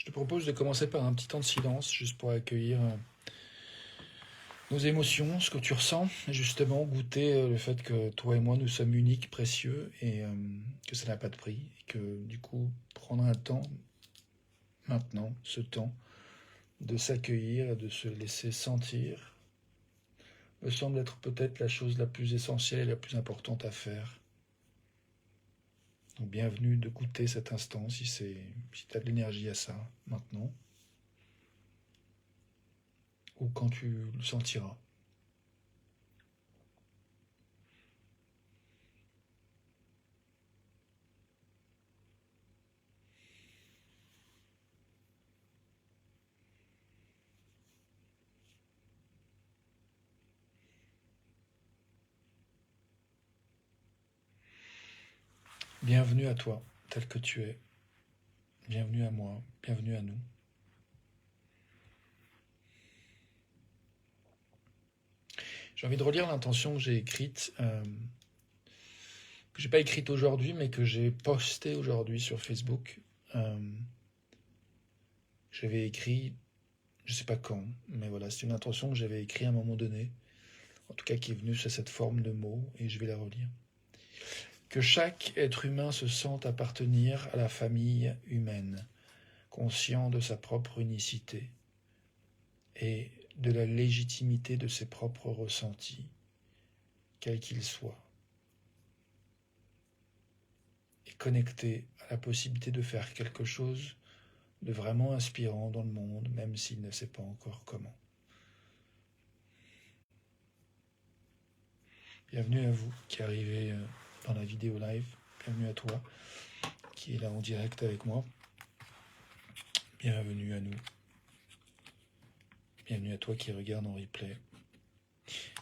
Je te propose de commencer par un petit temps de silence, juste pour accueillir nos émotions, ce que tu ressens, et justement goûter le fait que toi et moi, nous sommes uniques, précieux, et que ça n'a pas de prix, et que du coup, prendre un temps, maintenant, ce temps, de s'accueillir et de se laisser sentir, me semble être peut-être la chose la plus essentielle et la plus importante à faire. Donc bienvenue de goûter cet instant, si tu as de l'énergie à ça, maintenant, ou quand tu le sentiras. Bienvenue à toi, tel que tu es. Bienvenue à moi, bienvenue à nous. J'ai envie de relire l'intention que j'ai écrite, que j'ai pas écrite aujourd'hui, mais que j'ai postée aujourd'hui sur Facebook. Euh, J'avais écrit, je sais pas quand, mais voilà, c'est une intention que j'avais écrite à un moment donné, en tout cas qui est venue sous cette forme de mots, et je vais la relire. Que chaque être humain se sente appartenir à la famille humaine, conscient de sa propre unicité et de la légitimité de ses propres ressentis, quels qu'ils soient, et connecté à la possibilité de faire quelque chose de vraiment inspirant dans le monde, même s'il ne sait pas encore comment. Bienvenue à vous qui arrivez dans la vidéo live, bienvenue à toi qui est là en direct avec moi, bienvenue à nous, bienvenue à toi qui regarde en replay.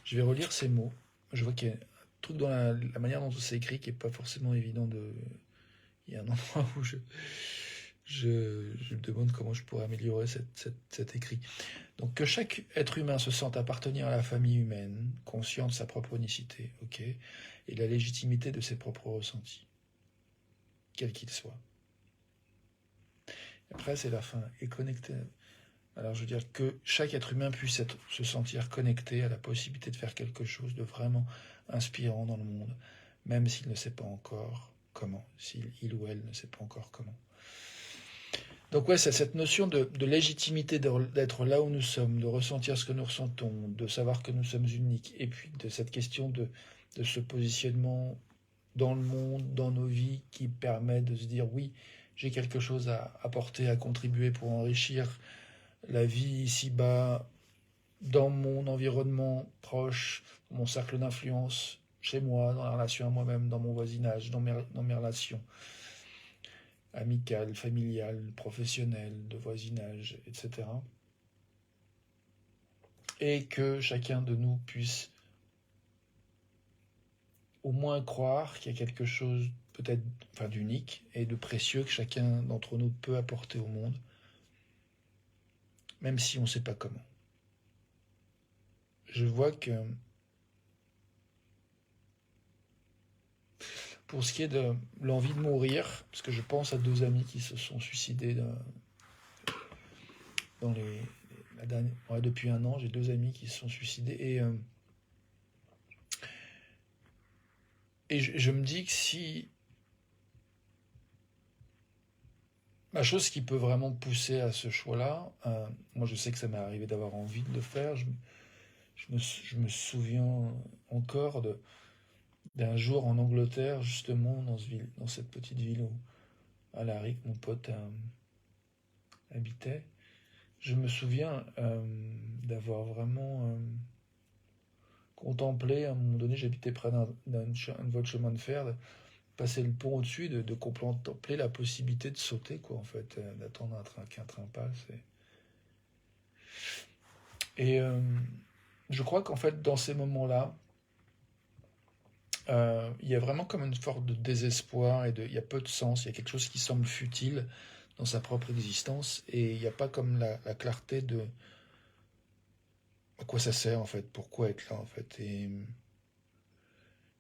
Je vais relire ces mots, je vois qu'il y a un truc dans la manière dont c'est écrit qui n'est pas forcément évident de... Il y a un endroit où je me demande comment je pourrais améliorer cet écrit. Donc que chaque être humain se sente appartenir à la famille humaine, conscient de sa propre unicité, ok, et de la légitimité de ses propres ressentis, quels qu'ils soient. Après, c'est la fin, et connecté. Alors, je veux dire que chaque être humain puisse se sentir connecté à la possibilité de faire quelque chose de vraiment inspirant dans le monde, même s'il ne sait pas encore comment, s'il ou elle ne sait pas encore comment. Donc ouais, c'est cette notion de légitimité d'être là où nous sommes, de ressentir ce que nous ressentons, de savoir que nous sommes uniques, et puis de cette question de ce positionnement dans le monde, dans nos vies, qui permet de se dire oui, j'ai quelque chose à apporter, à contribuer pour enrichir la vie ici-bas, dans mon environnement proche, dans mon cercle d'influence, chez moi, dans la relation à moi-même, dans mon voisinage, dans mes relations amicales, familiales, professionnelles, de voisinage, etc. Et que chacun de nous puisse au moins croire qu'il y a quelque chose peut-être d'unique et de précieux que chacun d'entre nous peut apporter au monde, même si on ne sait pas comment. Je vois que pour ce qui est de l'envie de mourir, parce que je pense à 2 amis qui se sont suicidés depuis 1 an, j'ai 2 amis qui se sont suicidés et je me dis que si la chose qui peut vraiment pousser à ce choix-là, moi je sais que ça m'est arrivé d'avoir envie de le faire, je me souviens encore d'un jour en Angleterre, justement, dans cette petite ville où Alaric, mon pote, habitait. Je me souviens d'avoir vraiment contemplé, à un moment donné, j'habitais près d'un voie de chemin de fer, de passer le pont au-dessus, de contempler la possibilité de sauter, quoi, en fait, d'attendre qu'un train passe. Et je crois qu'en fait, dans ces moments-là, il y a vraiment comme une forme de désespoir il y a peu de sens, il y a quelque chose qui semble futile dans sa propre existence et il n'y a pas comme la clarté de à quoi ça sert en fait, pourquoi être là en fait. Et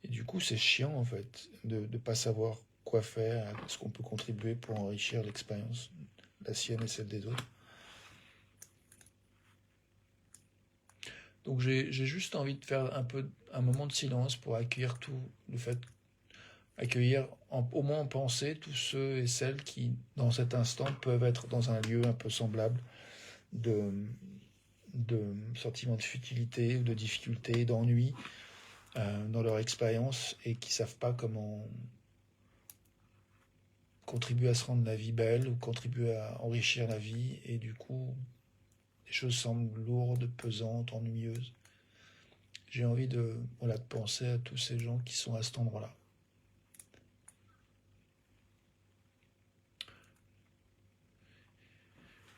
du coup, c'est chiant en fait de ne pas savoir quoi faire, ce qu'on peut contribuer pour enrichir l'expérience la sienne et celle des autres. Donc j'ai juste envie de faire un moment de silence pour accueillir tout le fait, accueillir au moins en pensée tous ceux et celles qui, dans cet instant, peuvent être dans un lieu un peu semblable de, de sentiment de futilité, de difficulté, d'ennui dans leur expérience et qui ne savent pas comment contribuer à se rendre la vie belle ou contribuer à enrichir la vie et du coup les choses semblent lourdes, pesantes, ennuyeuses. J'ai envie de penser à tous ces gens qui sont à cet endroit-là.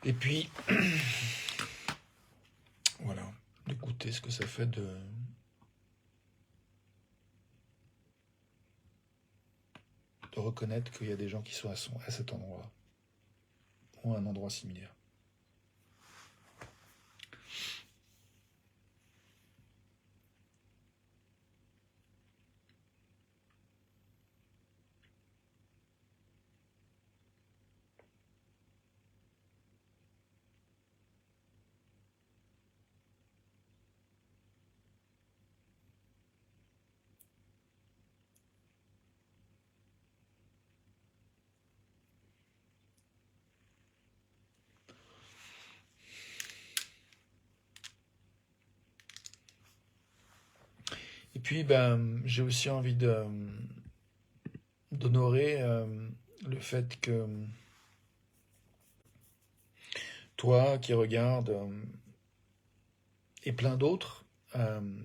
Et puis, voilà, d'écouter ce que ça fait de reconnaître qu'il y a des gens qui sont à cet endroit-là, ou à un endroit similaire. Et puis, j'ai aussi envie d'honorer le fait que toi qui regardes et plein d'autres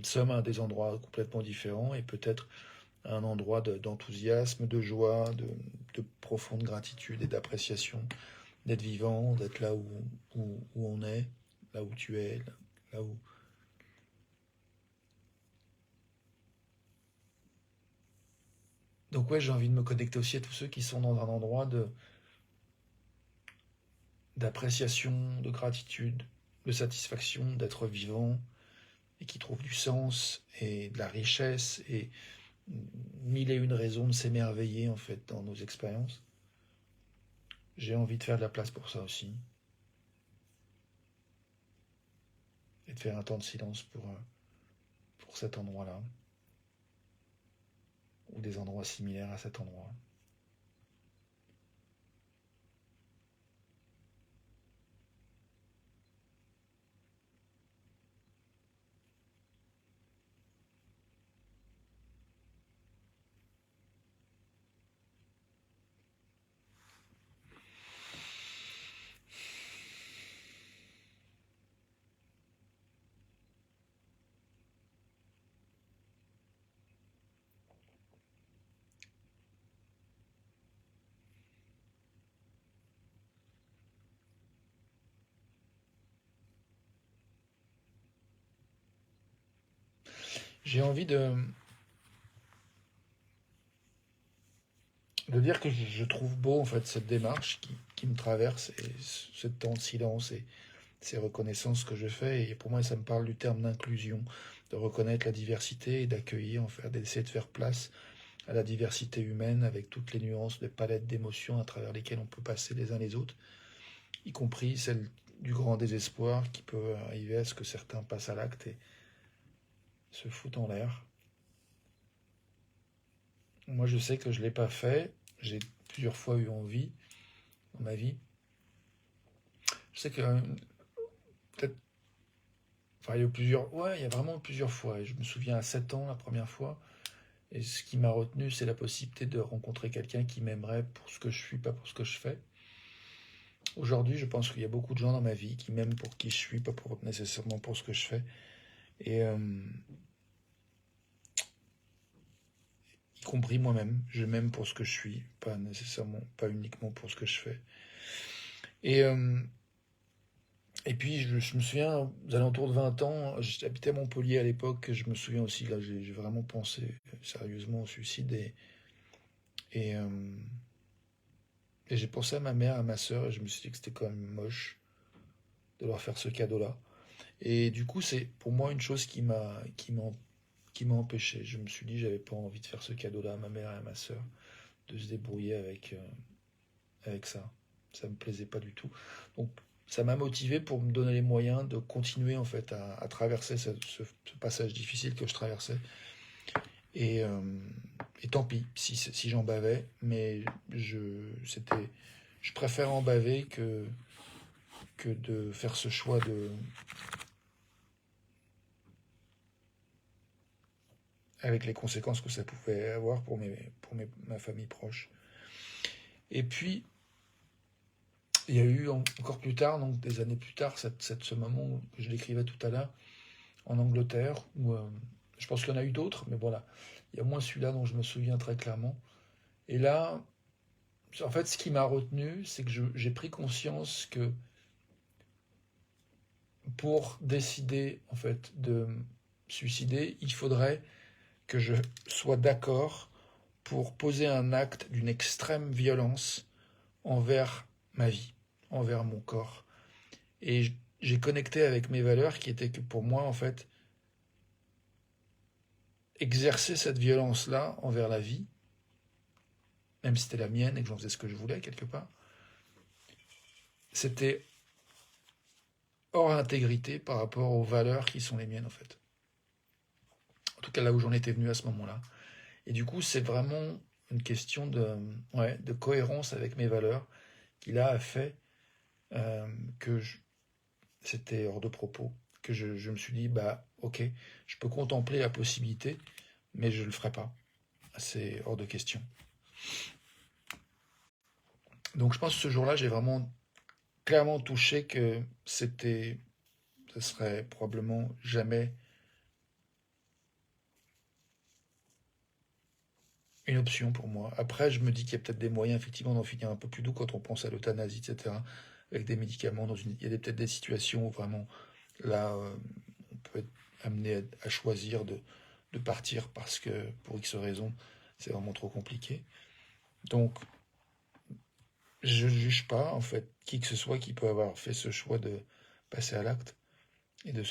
sommes à des endroits complètement différents et peut-être à un endroit d'enthousiasme, de joie, de profonde gratitude et d'appréciation d'être vivant, d'être là où on est, là où tu es, là où... Donc ouais, j'ai envie de me connecter aussi à tous ceux qui sont dans un endroit d'appréciation, de gratitude, de satisfaction d'être vivant et qui trouvent du sens et de la richesse et mille et une raisons de s'émerveiller en fait dans nos expériences. J'ai envie de faire de la place pour ça aussi et de faire un temps de silence pour cet endroit-là ou des endroits similaires à cet endroit. J'ai envie de dire que je trouve beau en fait cette démarche qui me traverse et ce temps de silence et ces reconnaissances que je fais. Et pour moi, ça me parle du terme d'inclusion, de reconnaître la diversité et d'accueillir, en fait, d'essayer de faire place à la diversité humaine avec toutes les nuances, les palettes d'émotions à travers lesquelles on peut passer les uns les autres, y compris celle du grand désespoir qui peut arriver à ce que certains passent à l'acte et se foutent en l'air. Moi, je sais que je ne l'ai pas fait. J'ai plusieurs fois eu envie dans ma vie. Je sais que peut-être, enfin, il y a vraiment plusieurs fois. Et je me souviens à 7 ans, la première fois. Et ce qui m'a retenu, c'est la possibilité de rencontrer quelqu'un qui m'aimerait pour ce que je suis, pas pour ce que je fais. Aujourd'hui, je pense qu'il y a beaucoup de gens dans ma vie qui m'aiment pour qui je suis, pas nécessairement pour ce que je fais. Et y compris moi-même, je m'aime pour ce que je suis, pas nécessairement, pas uniquement pour ce que je fais. Et, euh, et puis, je me souviens, aux alentours de 20 ans, j'habitais à Montpellier à l'époque, je me souviens aussi, là, j'ai vraiment pensé sérieusement au suicide. Et, euh, et j'ai pensé à ma mère, à ma sœur, et je me suis dit que c'était quand même moche de leur faire ce cadeau-là. Et du coup, c'est pour moi une chose qui m'a empêché. Je me suis dit, j'avais pas envie de faire ce cadeau-là à ma mère et à ma sœur, de se débrouiller avec ça. ça me plaisait pas du tout. Donc ça m'a motivé pour me donner les moyens de continuer en fait à traverser ce passage difficile que je traversais. Et, euh, et tant pis si j'en bavais, mais je préfère en baver que de faire ce choix avec les conséquences que ça pouvait avoir pour ma famille proche. Et puis, il y a eu encore plus tard, donc des années plus tard, ce moment que je décrivais tout à l'heure, en Angleterre, où je pense qu'il y en a eu d'autres, mais voilà, il y a moins celui-là dont je me souviens très clairement. Et là, en fait, ce qui m'a retenu, c'est que j'ai pris conscience que pour décider en fait de me suicider, il faudrait que je sois d'accord pour poser un acte d'une extrême violence envers ma vie, envers mon corps. Et j'ai connecté avec mes valeurs qui étaient que pour moi, en fait, exercer cette violence-là envers la vie, même si c'était la mienne et que j'en faisais ce que je voulais quelque part, c'était hors intégrité par rapport aux valeurs qui sont les miennes en fait. En tout cas là où j'en étais venu à ce moment-là. Et du coup c'est vraiment une question de cohérence avec mes valeurs qui là a fait que c'était hors de propos, que je me suis dit bah ok, je peux contempler la possibilité, mais je ne le ferai pas. C'est hors de question. Donc je pense que ce jour-là j'ai vraiment clairement touché que ce serait probablement jamais une option pour moi. Après, je me dis qu'il y a peut-être des moyens effectivement d'en finir un peu plus doux quand on pense à l'euthanasie, etc. Avec des médicaments, il y a peut-être des situations où vraiment là, on peut être amené à choisir de partir parce que pour X raisons, c'est vraiment trop compliqué. Donc, je ne juge pas en fait qui que ce soit qui peut avoir fait ce choix de passer à l'acte et de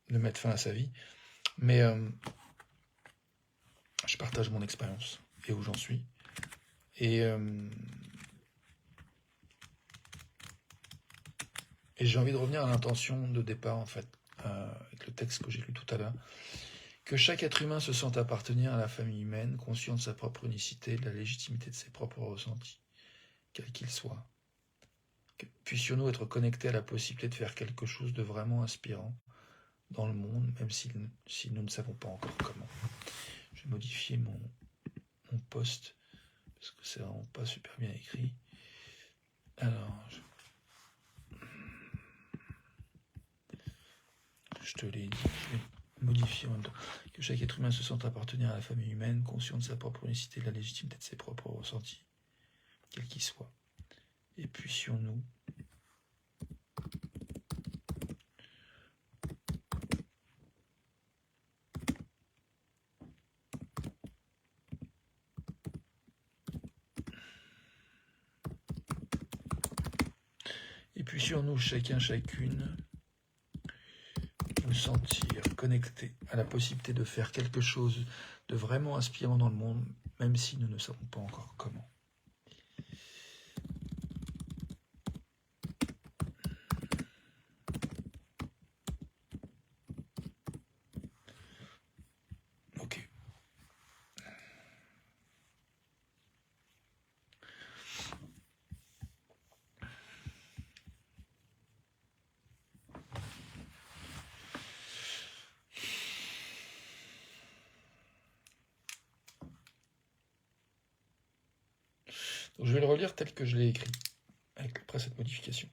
mettre fin à sa vie. Mais je partage mon expérience et où j'en suis. Et j'ai envie de revenir à l'intention de départ, en fait, avec le texte que j'ai lu tout à l'heure. Que chaque être humain se sente appartenir à la famille humaine, conscient de sa propre unicité, de la légitimité de ses propres ressentis, quels qu'ils soient. Puissions-nous être connectés à la possibilité de faire quelque chose de vraiment inspirant dans le monde, même si nous ne savons pas encore comment. Je vais modifier mon post, parce que c'est vraiment pas super bien écrit. Alors, je te l'ai dit, je vais modifier en même temps. Que chaque être humain se sente appartenir à la famille humaine, conscient de sa propre unicité, de la légitimité de ses propres ressentis, quels qu'ils soient. Et puissions-nous chacun, chacune, nous sentir connectés à la possibilité de faire quelque chose de vraiment inspirant dans le monde, même si nous ne savons pas encore comment. Ok. Donc, je vais le relire tel que je l'ai écrit, après cette modification.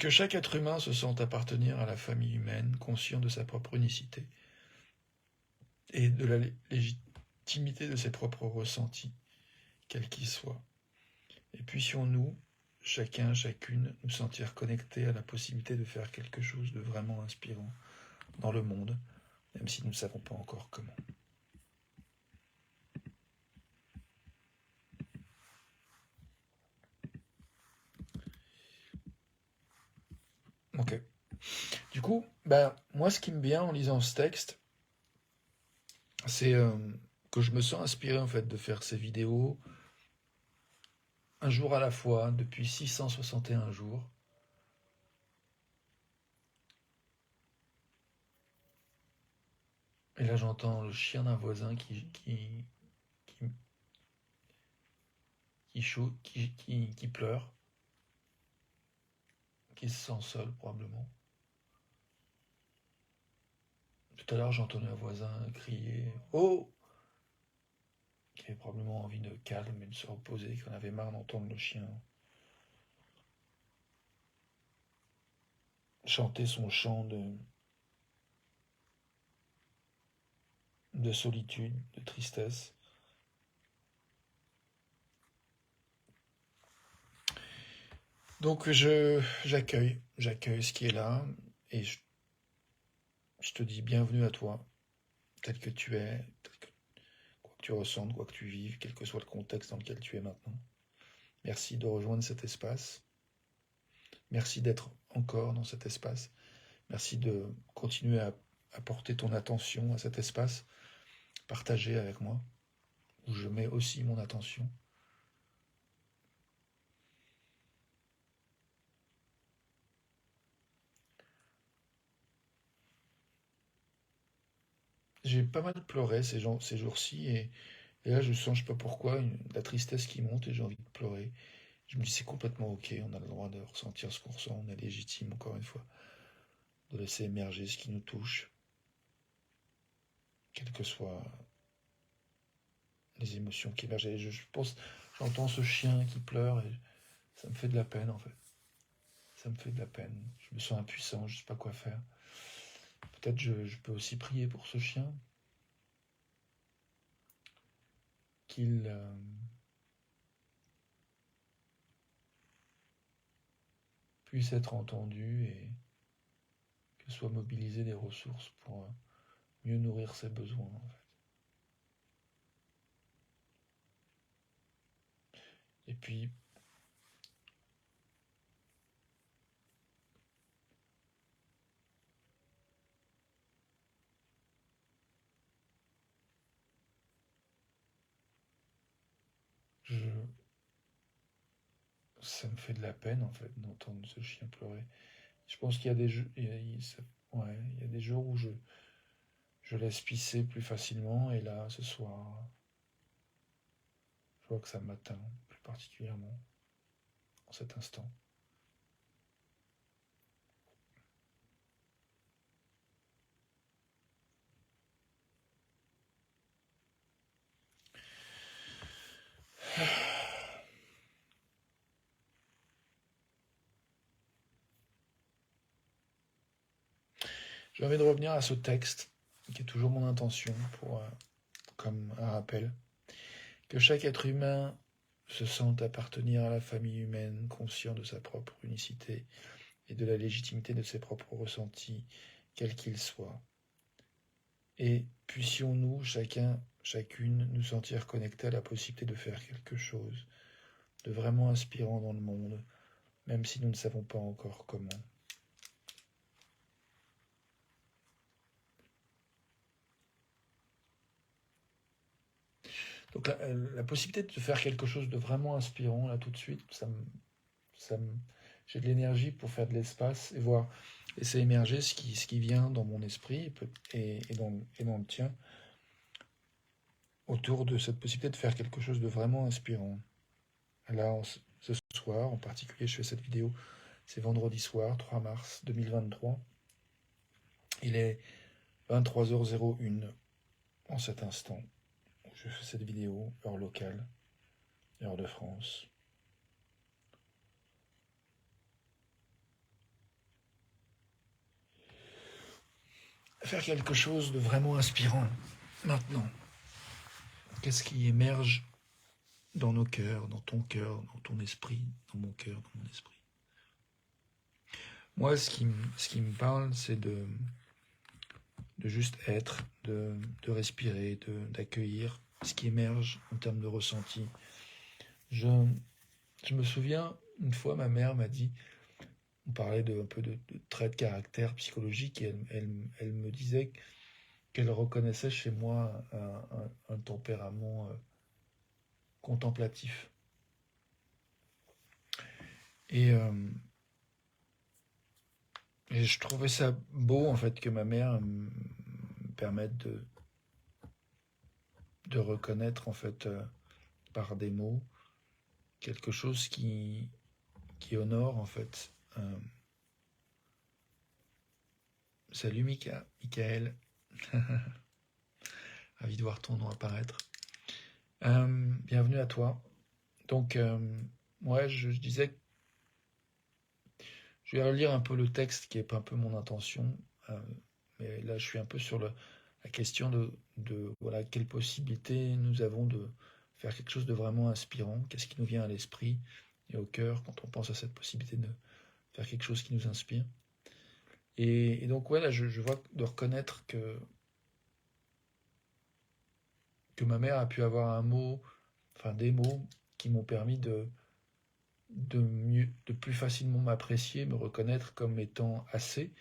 Que chaque être humain se sente appartenir à la famille humaine, conscient de sa propre unicité et de la légitimité de ses propres ressentis, quels qu'ils soient. Et puissions-nous, chacun, chacune, nous sentir connectés à la possibilité de faire quelque chose de vraiment inspirant dans le monde, même si nous ne savons pas encore comment. Ok. Du coup, moi, ce qui me vient en lisant ce texte, c'est que je me sens inspiré en fait de faire ces vidéos un jour à la fois, depuis 661 jours. Et là, j'entends le chien d'un voisin qui pleure, qui se sent seul probablement. Tout à l'heure, j'entendais un voisin crier «Oh!», qui avait probablement envie de calme et de se reposer, qui en avait marre d'entendre le chien chanter son chant de solitude, de tristesse. Donc j'accueille ce qui est là, et je te dis bienvenue à toi, tel que tu es, quoi que tu ressentes, quoi que tu vives, quel que soit le contexte dans lequel tu es maintenant. Merci de rejoindre cet espace. Merci d'être encore dans cet espace. Merci de continuer à porter ton attention à cet espace partagé avec moi, où je mets aussi mon attention. J'ai pas mal pleuré ces jours-ci, et là je sens, je sais pas pourquoi, la tristesse qui monte et j'ai envie de pleurer. Je me dis c'est complètement ok, on a le droit de ressentir ce qu'on ressent, on est légitime encore une fois, de laisser émerger ce qui nous touche, quelles que soient les émotions qui émergent. Et je pense, j'entends ce chien qui pleure et ça me fait de la peine en fait. Ça me fait de la peine. Je me sens impuissant, je sais pas quoi faire. Peut-être je peux aussi prier pour ce chien, qu'il puisse être entendu et que soient mobilisées des ressources pour mieux nourrir ses besoins en fait. Et puis ça me fait de la peine en fait d'entendre ce chien pleurer. Je pense qu'il y a des jours, ouais, il y a des jours où je laisse pisser plus facilement, et là ce soir je vois que ça m'atteint plus particulièrement en cet instant. J'ai envie de revenir à ce texte qui est toujours mon intention pour comme un rappel, que chaque être humain se sente appartenir à la famille humaine, conscient de sa propre unicité et de la légitimité de ses propres ressentis, quels qu'ils soient. Et puissions-nous, chacune, nous sentir connectés à la possibilité de faire quelque chose de vraiment inspirant dans le monde, même si nous ne savons pas encore comment. Donc la possibilité de faire quelque chose de vraiment inspirant, là tout de suite, j'ai de l'énergie pour faire de l'espace et voir, laisser émerger ce qui vient dans mon esprit et dans le tien, autour de cette possibilité de faire quelque chose de vraiment inspirant. Là, ce soir, en particulier, je fais cette vidéo, c'est vendredi soir, 3 mars 2023. Il est 23h01 en cet instant où je fais cette vidéo, heure locale, heure de France. Faire quelque chose de vraiment inspirant, maintenant. Qu'est-ce qui émerge dans nos cœurs, dans ton esprit, dans mon cœur, dans mon esprit? Moi, ce qui me parle, c'est de juste être, de respirer, d'accueillir ce qui émerge en termes de ressenti. Je me souviens, une fois, ma mère m'a dit, on parlait un peu de traits de caractère psychologique, et elle me disait qu'elle reconnaissait chez moi un tempérament contemplatif. Et, et je trouvais ça beau, en fait, que ma mère me permette de reconnaître, en fait, par des mots, quelque chose qui honore, en fait. Salut Michael, ravi de voir ton nom apparaître. Bienvenue à toi. Donc, ouais, je disais, je vais relire un peu le texte qui est un peu mon intention, mais là je suis un peu sur la question de voilà, quelle possibilité nous avons de faire quelque chose de vraiment inspirant, qu'est-ce qui nous vient à l'esprit et au cœur quand on pense à cette possibilité de faire quelque chose qui nous inspire. Et donc, ouais, là je vois de reconnaître que ma mère a pu avoir un mot, enfin des mots qui m'ont permis de plus facilement m'apprécier, me reconnaître comme étant assez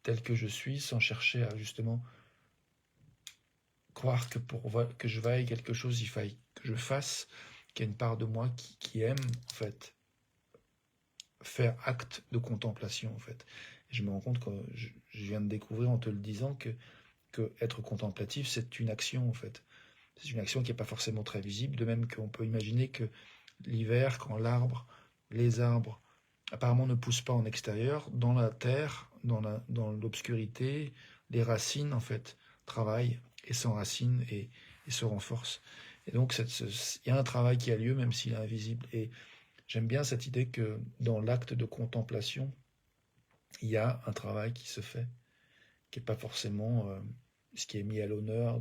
tel que je suis, sans chercher à justement croire que pour que je vaille quelque chose, il faille que je fasse, qu'il y a une part de moi qui aime en fait faire acte de contemplation en fait. Et je me rends compte que je viens de découvrir en te le disant que être contemplatif c'est une action en fait. C'est une action qui n'est pas forcément très visible, de même qu'on peut imaginer que l'hiver, quand les arbres, apparemment ne poussent pas en extérieur, dans la terre, dans l'obscurité, les racines, en fait, travaillent et s'enracinent et se renforcent. Et donc, il y a un travail qui a lieu, même s'il est invisible. Et j'aime bien cette idée que dans l'acte de contemplation, il y a un travail qui se fait, qui n'est pas forcément ce qui est mis à l'honneur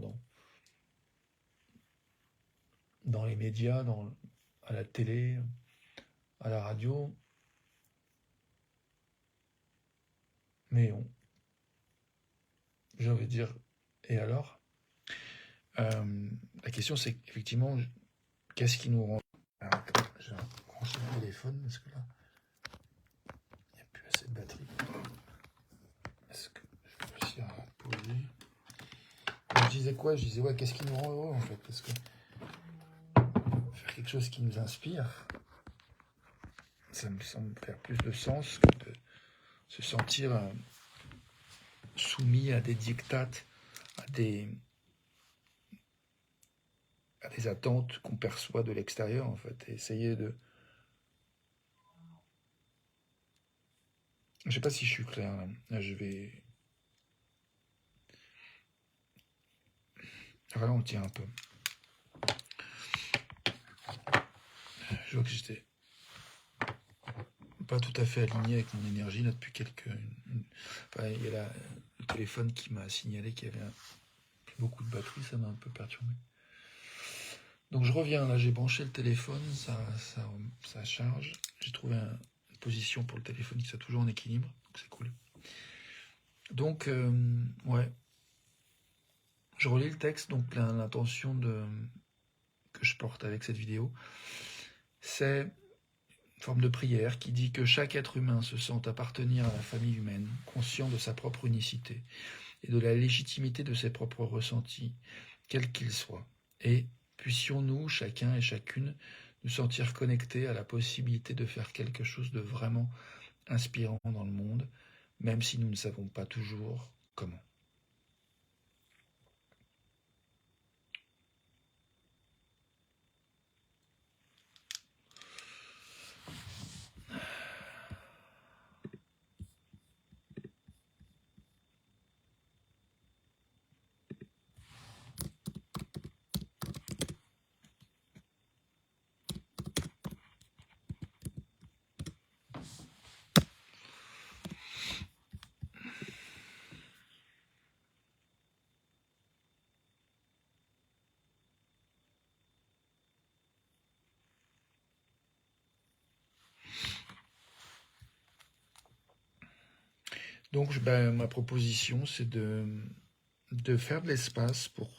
dans les médias, à la télé, à la radio. Mais j'ai envie de dire, et alors la question c'est effectivement, qu'est-ce qui nous rend... Alors, attends, je vais brancher le téléphone parce que là, il n'y a plus assez de batterie. Est-ce que je vais réussir à poser? Je disais quoi? Je disais, ouais, qu'est-ce qui nous rend heureux en fait? Parce que faire quelque chose qui nous inspire, ça me semble faire plus de sens que de se sentir soumis à des dictates, à des attentes qu'on perçoit de l'extérieur en fait, et essayer de... Je sais pas si je suis clair là. Là, je vais ralentir un peu. Je vois que j'étais pas tout à fait aligné avec mon énergie là depuis enfin, il y a le téléphone qui m'a signalé qu'il y avait plus beaucoup de batterie, ça m'a un peu perturbé. Donc je reviens, là j'ai branché le téléphone, ça charge. J'ai trouvé une position pour le téléphone qui soit toujours en équilibre, donc c'est cool. Donc, ouais, je relis le texte, donc l'intention que je porte avec cette vidéo, c'est une forme de prière qui dit que chaque être humain se sente appartenir à la famille humaine, conscient de sa propre unicité et de la légitimité de ses propres ressentis, quels qu'ils soient. Et puissions-nous, chacun et chacune, nous sentir connectés à la possibilité de faire quelque chose de vraiment inspirant dans le monde, même si nous ne savons pas toujours comment. Donc, ma proposition, c'est de faire de l'espace pour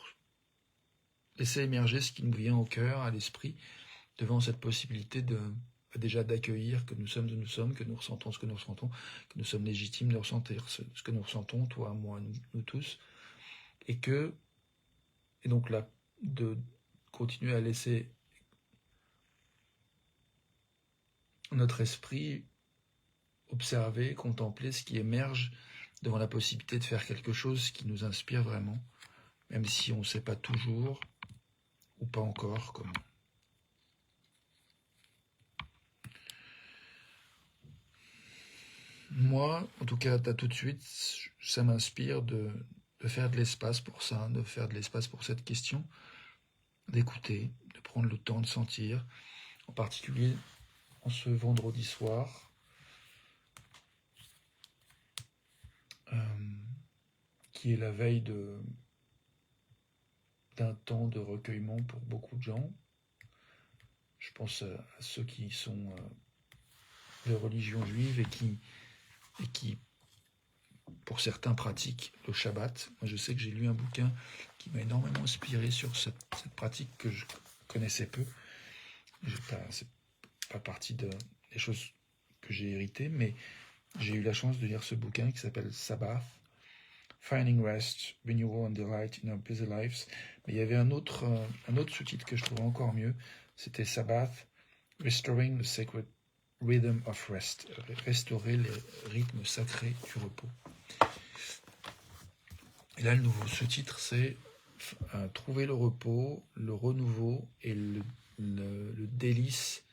laisser émerger ce qui nous vient au cœur, à l'esprit, devant cette possibilité déjà d'accueillir que nous sommes où nous sommes, que nous ressentons ce que nous ressentons, que nous sommes légitimes de ressentir ce que nous ressentons, toi, moi, nous tous, et donc là, de continuer à laisser notre esprit observer, contempler ce qui émerge devant la possibilité de faire quelque chose qui nous inspire vraiment, même si on ne sait pas toujours ou pas encore comment. Moi, en tout cas, tout de suite, ça m'inspire de faire de l'espace pour ça, de faire de l'espace pour cette question, d'écouter, de prendre le temps de sentir, en particulier en ce vendredi soir, qui est la veille d'un temps de recueillement pour beaucoup de gens. Je pense à ceux qui sont de religion juive et qui, pour certains, pratiquent le Shabbat. Moi, je sais que j'ai lu un bouquin qui m'a énormément inspiré sur cette pratique que je connaissais peu. C'est pas partie des choses que j'ai héritées, mais j'ai eu la chance de lire ce bouquin qui s'appelle Sabbath, Finding Rest, Renewal and Delight in Our Busy Lives. Mais il y avait un autre sous-titre que je trouvais encore mieux, c'était Sabbath, Restoring the Sacred Rhythm of Rest, restaurer les rythmes sacrés du repos. Et là, le nouveau sous-titre, c'est trouver le repos, le renouveau et le délice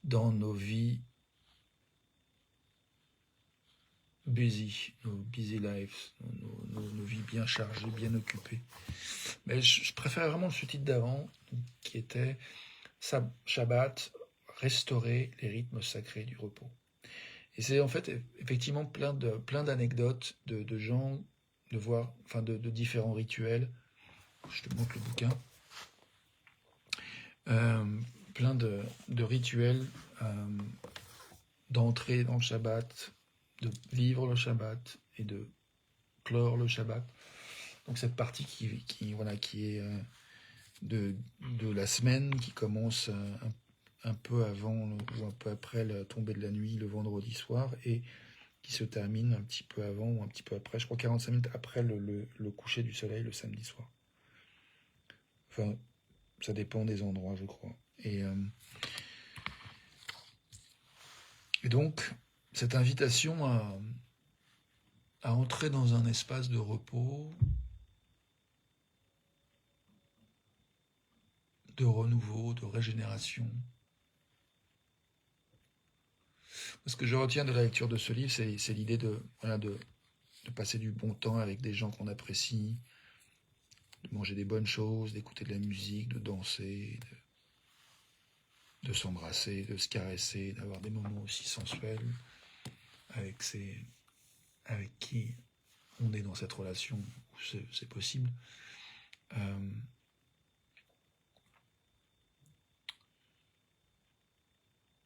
dans nos vies busy, nos busy lives, nos vies bien chargées, bien occupées. Mais je préfère vraiment le sous-titre d'avant, qui était Shabbat, restaurer les rythmes sacrés du repos. Et c'est en fait effectivement plein d'anecdotes de gens, de différents rituels. Je te montre le bouquin. Plein de rituels d'entrer dans le Shabbat, de vivre le Shabbat et de clore le Shabbat. Donc cette partie qui est de la semaine, qui commence un peu avant ou un peu après la tombée de la nuit le vendredi soir et qui se termine un petit peu avant ou un petit peu après, je crois 45 minutes après le coucher du soleil le samedi soir. Enfin, ça dépend des endroits, je crois. Et donc, cette invitation à entrer dans un espace de repos, de renouveau, de régénération. Ce que je retiens de la lecture de ce livre, c'est l'idée de passer du bon temps avec des gens qu'on apprécie, de manger des bonnes choses, d'écouter de la musique, de danser, de s'embrasser, de se caresser, d'avoir des moments aussi sensuels avec qui on est dans cette relation où c'est possible.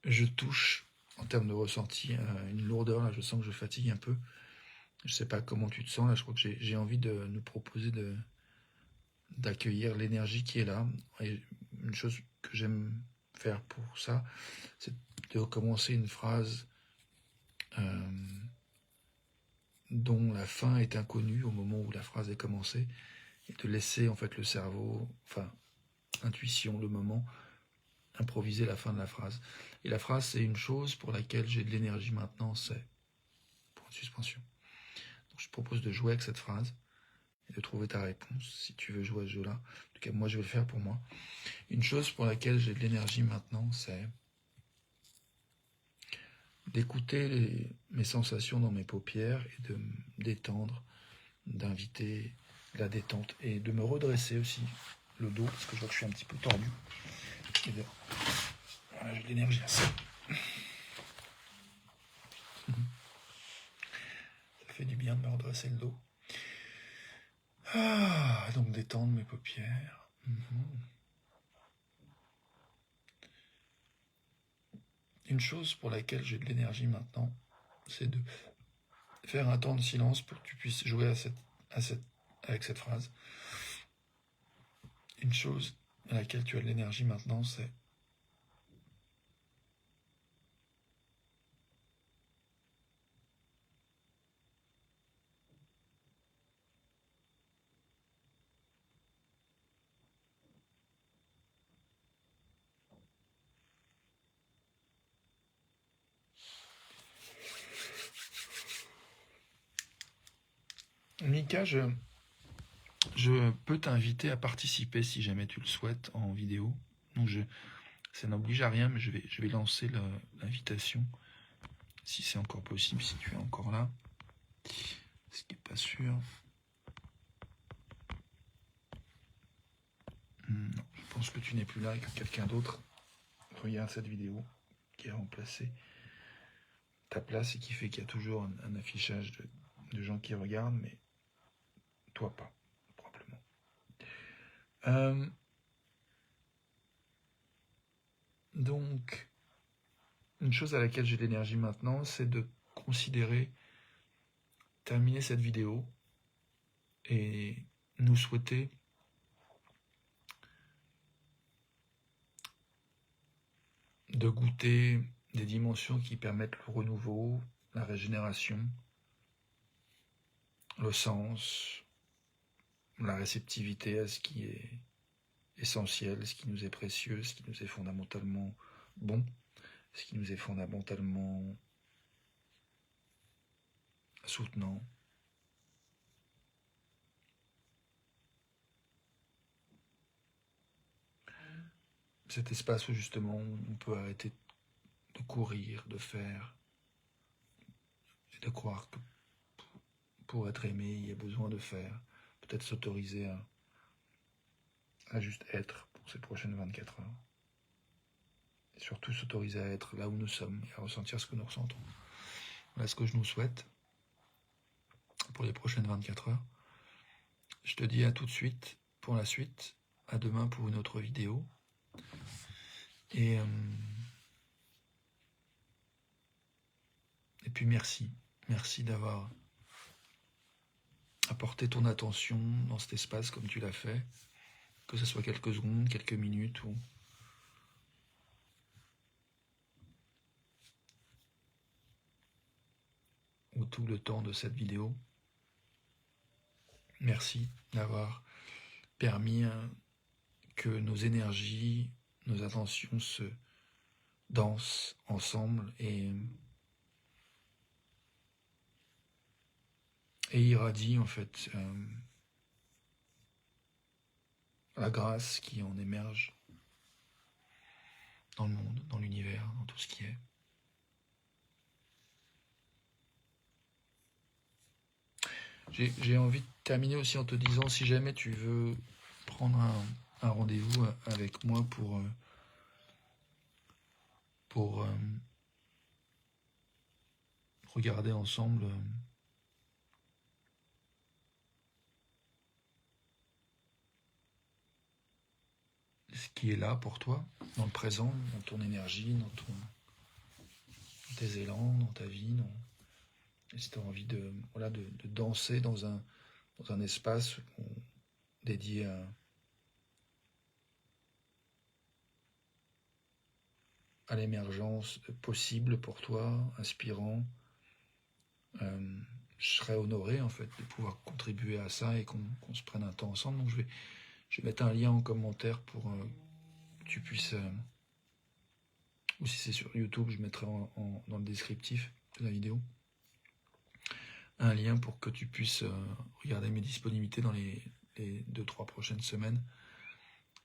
Je touche, en termes de ressenti, une lourdeur, là je sens que je fatigue un peu. Je ne sais pas comment tu te sens, là je crois que j'ai envie de nous proposer d'accueillir l'énergie qui est là. Et une chose que j'aime faire pour ça, c'est de commencer une phrase dont la fin est inconnue au moment où la phrase est commencée, et de laisser en fait le cerveau, intuition, le moment, improviser la fin de la phrase. Et la phrase, c'est une chose pour laquelle j'ai de l'énergie maintenant, c'est... Point de suspension. Donc je te propose de jouer avec cette phrase et de trouver ta réponse, si tu veux jouer à ce jeu-là. En tout cas, moi, je vais le faire pour moi. Une chose pour laquelle j'ai de l'énergie maintenant, c'est d'écouter mes sensations dans mes paupières et de me détendre, d'inviter la détente et de me redresser aussi le dos, parce que je vois que je suis un petit peu tordu. Voilà, j'ai de l'énergie assez. Ça fait du bien de me redresser le dos. Donc détendre mes paupières. Une chose pour laquelle j'ai de l'énergie maintenant, c'est de faire un temps de silence pour que tu puisses jouer avec cette phrase. Une chose à laquelle tu as de l'énergie maintenant, c'est Mika, je peux t'inviter à participer si jamais tu le souhaites en vidéo. Donc ça n'oblige à rien, mais je vais lancer l'invitation si c'est encore possible, si tu es encore là. Ce qui n'est pas sûr. Non, je pense que tu n'es plus là et que quelqu'un d'autre regarde cette vidéo qui a remplacé ta place et qui fait qu'il y a toujours un affichage de gens qui regardent, mais toi pas, probablement. Donc, une chose à laquelle j'ai l'énergie maintenant, c'est de considérer terminer cette vidéo et nous souhaiter de goûter des dimensions qui permettent le renouveau, la régénération, le sens, la réceptivité à ce qui est essentiel, ce qui nous est précieux, ce qui nous est fondamentalement bon, ce qui nous est fondamentalement soutenant. Cet espace où justement on peut arrêter de courir, de faire, et de croire que pour être aimé, il y a besoin de faire, peut-être s'autoriser à juste être pour ces prochaines 24 heures. Et surtout s'autoriser à être là où nous sommes et à ressentir ce que nous ressentons. Voilà ce que je nous souhaite pour les prochaines 24 heures. Je te dis à tout de suite pour la suite, à demain pour une autre vidéo. Et puis merci d'avoir apporté ton attention dans cet espace comme tu l'as fait, que ce soit quelques secondes, quelques minutes ou tout le temps de cette vidéo. Merci d'avoir permis que nos énergies, nos attentions se dansent ensemble et irradient en fait la grâce qui en émerge dans le monde, dans l'univers, dans tout ce qui est. J'ai envie de terminer aussi en te disant, si jamais tu veux prendre un rendez-vous avec moi pour regarder ensemble ce qui est là pour toi, dans le présent, dans ton énergie, dans tes élans, dans ta vie, si tu as envie de danser dans un espace dédié à l'émergence possible pour toi, inspirant, je serais honoré en fait de pouvoir contribuer à ça et qu'on se prenne un temps ensemble. Donc je vais mettre un lien en commentaire pour que tu puisses, ou si c'est sur YouTube, je mettrai dans le descriptif de la vidéo, un lien pour que tu puisses regarder mes disponibilités dans les 2-3 prochaines semaines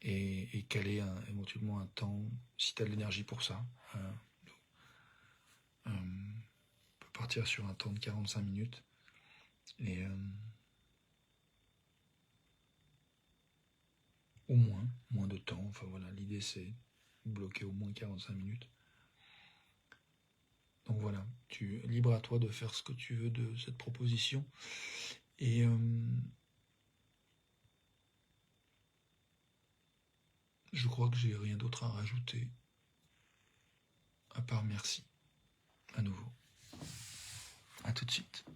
et caler éventuellement un temps, si tu as de l'énergie pour ça. On peut partir sur un temps de 45 minutes et au moins de temps. Enfin voilà, l'idée c'est bloquer au moins 45 minutes. Donc voilà, libre à toi de faire ce que tu veux de cette proposition. Et je crois que j'ai rien d'autre à rajouter, à part merci, à nouveau. À tout de suite.